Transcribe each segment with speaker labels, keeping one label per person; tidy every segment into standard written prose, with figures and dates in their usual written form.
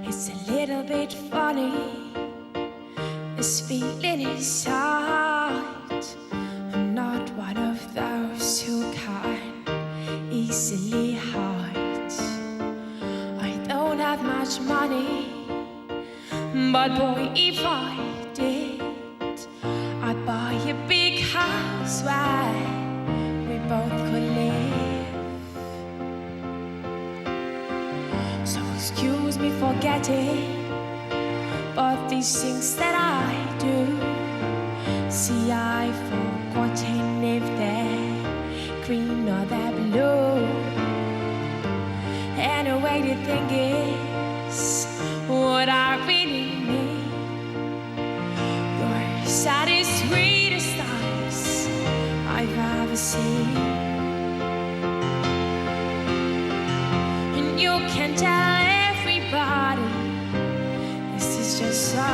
Speaker 1: It's a little bit funny, this feeling inside. I'm not one of those who can easily hide. I don't have much money, but boy, if I did, I'd buy a big house where we both could live. So excuse me for getting, but these things that I do, see, I've forgotten if they're green or they're blue. Anyway, the thing is, what I really need, your saddest, sweetest eyes I've ever seen. And you can tell everybody this is just so,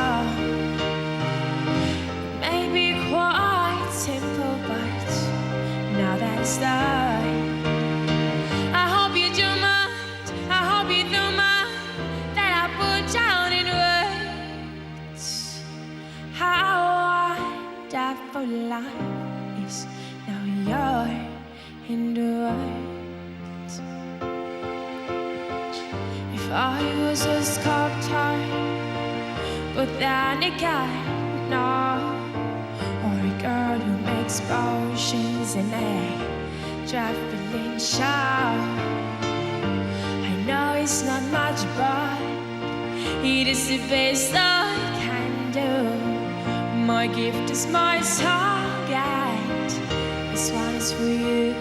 Speaker 1: maybe quite simple, but now that it's done, I hope you do mind, I hope you do mind that I put down in words how wonderful life is. Now you're in the words. If I was a sculptor, but then again, no, or a girl who makes potions in a traveling show. I know it's not much, but it is the best I can do. My gift is my song, and this one is for you.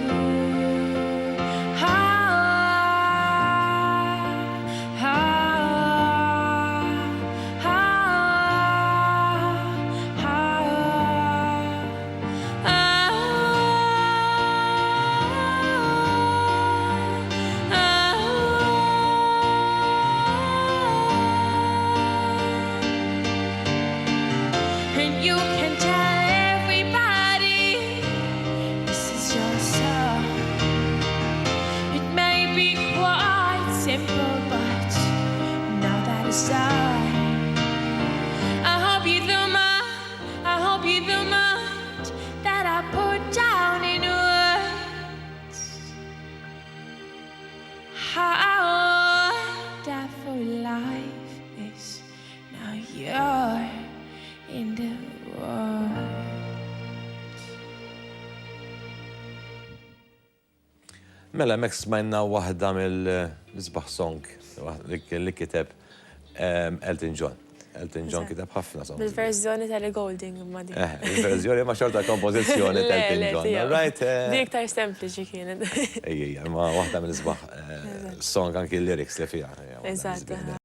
Speaker 1: And you can tell everybody this is your song. It may be quite simple, but now that it's done, I hope you don't mind, I hope you don't mind that I put down in words how wonderful life is. Now you're in the world.
Speaker 2: Mela, mek smajna wahda mill-Misbaħ Song li kiteb Elton John. Elton John kiteb ħafna songs.
Speaker 3: Bil-verżjoni tal Golding imma di.
Speaker 2: Il-verżjoni ma xorta kompożizzjoni ta' Elton John. Right?
Speaker 3: Di iktar sempliċi kienet.
Speaker 2: Ejja, ma wahda mill-Misbaħ Song anki l-lyrics li fija.
Speaker 3: Eżatt.